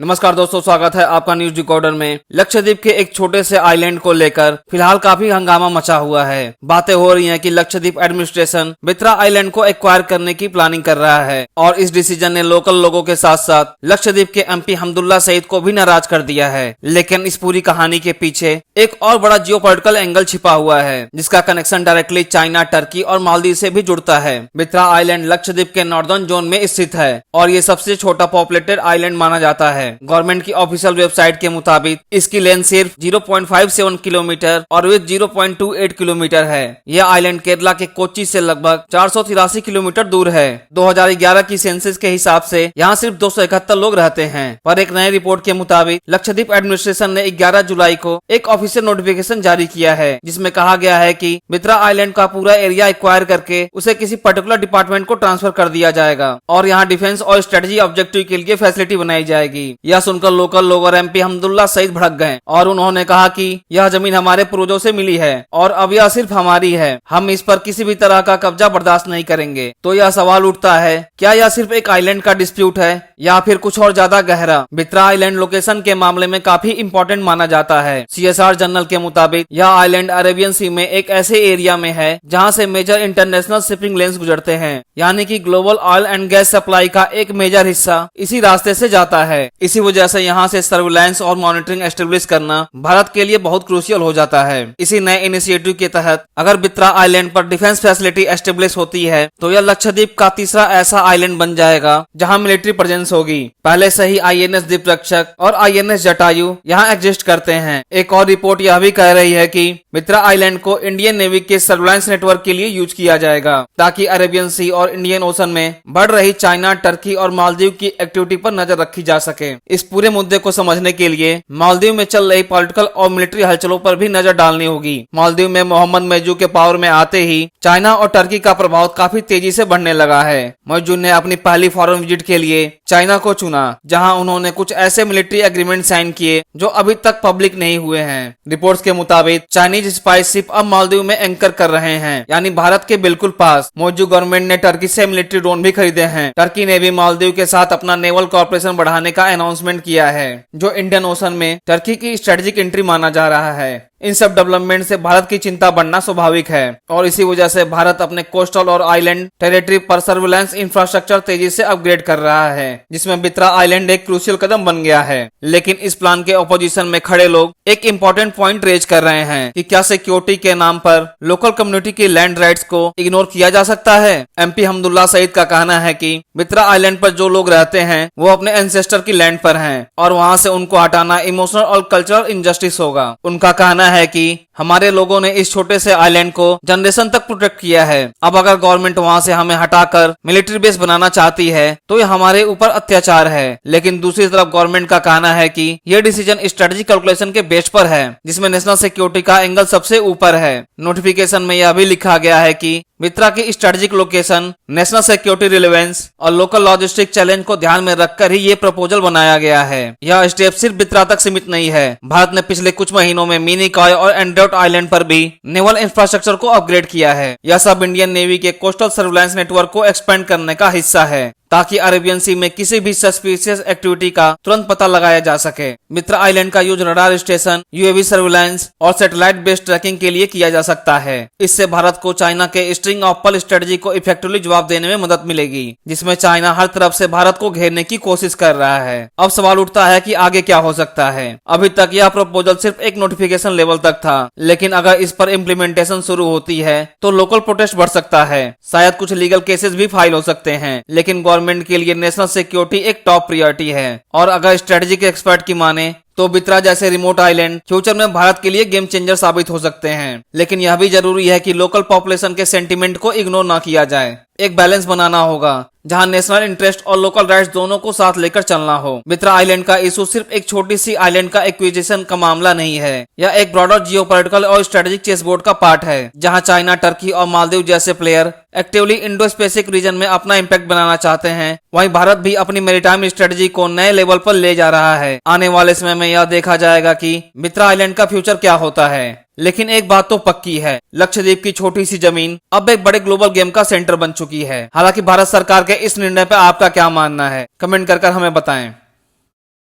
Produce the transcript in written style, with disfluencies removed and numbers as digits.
नमस्कार दोस्तों, स्वागत है आपका न्यूज डिकोडर में। लक्षद्वीप के एक छोटे से आइलैंड को लेकर फिलहाल काफी हंगामा मचा हुआ है। बातें हो रही हैं कि लक्षद्वीप एडमिनिस्ट्रेशन बित्रा आइलैंड को एक्वायर करने की प्लानिंग कर रहा है और इस डिसीजन ने लोकल लोगों के साथ साथ लक्षद्वीप के एमपी हमदुल्ला सईद को भी नाराज कर दिया है। लेकिन इस पूरी कहानी के पीछे एक और बड़ा जियोपॉलिटिकल एंगल छिपा हुआ है, जिसका कनेक्शन डायरेक्टली चाइना, टर्की और मालदीव से भी जुड़ता है। बित्रा आइलैंड लक्षद्वीप के नॉर्दर्न जोन में स्थित है और ये सबसे छोटा पॉपुलेटेड आइलैंड माना जाता है। गवर्नमेंट की ऑफिशियल वेबसाइट के मुताबिक इसकी लेंथ सिर्फ 0.57 किलोमीटर और विड्थ 0.28 किलोमीटर है। यह आइलैंड केरला के कोच्चि से लगभग 483 किलोमीटर दूर है। 2011 की सेंसस के हिसाब से यहाँ सिर्फ 271 लोग रहते हैं, पर एक नई रिपोर्ट के मुताबिक लक्षद्वीप एडमिनिस्ट्रेशन ने 11 जुलाई को एक ऑफिशियल नोटिफिकेशन जारी किया है, जिसमें कहा गया है कि बित्रा आइलैंड का पूरा एरिया एक्वायर करके उसे किसी पर्टिकुलर डिपार्टमेंट को ट्रांसफर कर दिया जाएगा और यहाँ डिफेंस और स्ट्रेटेजी ऑब्जेक्टिव के लिए फैसिलिटी बनाई जाएगी। यह सुनकर लोकल लोग और एमपी हमदुल्ला सईद भड़क गए और उन्होंने कहा कि यह जमीन हमारे पूर्वजों से मिली है और अब यह सिर्फ हमारी है, हम इस पर किसी भी तरह का कब्जा बर्दाश्त नहीं करेंगे। तो यह सवाल उठता है, क्या यह सिर्फ एक आइलैंड का डिस्प्यूट है या फिर कुछ और ज्यादा गहरा? बित्रा आइलैंड लोकेशन के मामले में काफी इंपॉर्टेंट माना जाता है। CSR जर्नल के मुताबिक यह आइलैंड अरेबियन सी में एक ऐसे एरिया में है जहाँ से मेजर इंटरनेशनल शिपिंग लेन्स गुजरते हैं, यानी कि global oil and gas supply का एक मेजर हिस्सा इसी रास्ते से जाता है। इसी वजह से यहाँ से सर्विलांस और मॉनिटरिंग एस्टेब्लिश करना भारत के लिए बहुत क्रूशियल हो जाता है। इसी नए इनिशिएटिव के तहत अगर बित्रा आइलैंड पर डिफेंस फैसिलिटी एस्टेब्लिश होती है तो यह लक्षद्वीप का तीसरा ऐसा आइलैंड बन जाएगा जहां मिलिट्री प्रेजेंस होगी। पहले से ही INS दीप रक्षक और INS जटायु यहां एग्जिस्ट करते हैं। एक और रिपोर्ट यह भी कह रही है कि बित्रा आइलैंड को इंडियन नेवी के सर्विलांस नेटवर्क के लिए यूज किया जाएगा, ताकि अरेबियन सी और इंडियन ओशन में बढ़ रही चाइना, टर्की और मालदीव की एक्टिविटी पर नजर रखी जा सके। इस पूरे मुद्दे को समझने के लिए मालदीव में चल रही पॉलिटिकल और मिलिट्री हलचलों पर भी नजर डालनी होगी। मालदीव में मोहम्मद मौजू के पावर में आते ही चाइना और टर्की का प्रभाव काफी तेजी से बढ़ने लगा है। मौजू ने अपनी पहली फॉरेन विजिट के लिए चाइना को चुना, जहां उन्होंने कुछ ऐसे मिलिट्री एग्रीमेंट साइन किए जो अभी तक पब्लिक नहीं हुए हैं। रिपोर्ट्स के मुताबिक चाइनीज स्पाइस शिप अब मालदीव में एंकर कर रहे हैं, यानी भारत के बिल्कुल पास। मौजू गवर्नमेंट ने टर्की से मिलिट्री ड्रोन भी खरीदे हैं। टर्की ने भी मालदीव के साथ अपना नेवल कॉर्पोरेशन बढ़ाने का अनाउंसमेंट किया है, जो इंडियन ओशन में टर्की की स्ट्रेटेजिक एंट्री माना जा रहा है। इन सब डेवलपमेंट से भारत की चिंता बढ़ना स्वाभाविक है और इसी वजह से भारत अपने कोस्टल और आइलैंड टेरिटरी पर सर्विलांस इंफ्रास्ट्रक्चर तेजी से अपग्रेड कर रहा है, जिसमें बित्रा आइलैंड एक क्रूशियल कदम बन गया है। लेकिन इस प्लान के ऑपोजिशन में खड़े लोग एक इंपॉर्टेंट पॉइंट रेज कर रहे हैं कि क्या सिक्योरिटी के नाम पर लोकल कम्युनिटी की लैंड राइट्स को इग्नोर किया जा सकता है? एमपी हमदुल्ला सईद का कहना है कि बित्रा आइलैंड पर जो लोग रहते हैं वो अपने एंसेस्टर की लैंड पर हैं और वहां से उनको हटाना इमोशनल और कल्चरल इनजस्टिस होगा। उनका कहना है कि हमारे लोगों ने इस छोटे से आइलैंड को जनरेशन तक प्रोटेक्ट किया है। अब अगर गवर्नमेंट वहां से हमें हटाकर मिलिट्री बेस बनाना चाहती है तो ये हमारे ऊपर अत्याचार है। लेकिन दूसरी तरफ गवर्नमेंट का कहना है कि यह डिसीजन स्ट्रेटेजिक कैलकुलेशन के बेस पर है, जिसमें नेशनल सिक्योरिटी का एंगल सबसे ऊपर है। नोटिफिकेशन में यह भी लिखा गया है कि बित्रा की strategic location, national security relevance और लोकल लॉजिस्टिक चैलेंज को ध्यान में रखकर ही ये प्रपोजल बनाया गया है। यह स्टेप सिर्फ बित्रा तक सीमित नहीं है। भारत ने पिछले कुछ महीनों में मिनिकॉय और एंड्रोट आइलैंड पर भी नेवल इंफ्रास्ट्रक्चर को अपग्रेड किया है। यह सब इंडियन नेवी के कोस्टल सर्विलांस नेटवर्क को एक्सपेंड करने का हिस्सा है, ताकि अरेबियन सी में किसी भी सस्पिशियस एक्टिविटी का तुरंत पता लगाया जा सके। बित्रा आइलैंड का use radar station, UAV surveillance और सैटेलाइट बेस्ड ट्रैकिंग के लिए किया जा सकता है। इससे भारत को चाइना के स्ट्रिंग ऑफ पर्ल स्ट्रेटजी को इफेक्टिवली जवाब देने में मदद मिलेगी, जिसमें चाइना हर तरफ से भारत को घेरने की कोशिश कर रहा है। अब सवाल उठता है कि आगे क्या हो सकता है। अभी तक यह प्रपोजल सिर्फ एक नोटिफिकेशन लेवल तक था, लेकिन अगर इस पर इम्प्लीमेंटेशन शुरू होती है तो लोकल प्रोटेस्ट बढ़ सकता है। शायद कुछ लीगल केसेस भी फाइल हो सकते हैं, लेकिन गवर्नमेंट के लिए नेशनल सिक्योरिटी एक टॉप प्रायोरिटी है। और अगर स्ट्रेटेजिक एक्सपर्ट की माने तो बित्रा जैसे रिमोट आइलैंड फ्यूचर में भारत के लिए गेम चेंजर साबित हो सकते हैं। लेकिन यह भी जरूरी है कि लोकल पॉपुलेशन के सेंटीमेंट को इग्नोर ना किया जाए। एक बैलेंस बनाना होगा जहां नेशनल इंटरेस्ट और लोकल राइट्स दोनों को साथ लेकर चलना हो। बित्रा आइलैंड का इशू सिर्फ एक छोटी सी आइलैंड का एक्विजिशन का मामला नहीं है। यह एक ब्रॉडर जियोपॉलिटिकल और स्ट्रेटेजिक चेस बोर्ड का पार्ट है, जहां चाइना, टर्की और मालदीव जैसे player actively Indo Pacific region में अपना इम्पैक्ट बनाना चाहते हैं। वहीं भारत भी अपनी मैरीटाइम स्ट्रेटेजी को नए लेवल पर ले जा रहा है। आने वाले समय में यह देखा जाएगा कि बित्रा आइलैंड का फ्यूचर क्या होता है। लेकिन एक बात तो पक्की है, लक्षद्वीप की छोटी सी जमीन अब एक बड़े ग्लोबल गेम का सेंटर बन चुकी है। हालांकि भारत सरकार के इस निर्णय पर आपका क्या मानना है, कमेंट कर हमें बताएं।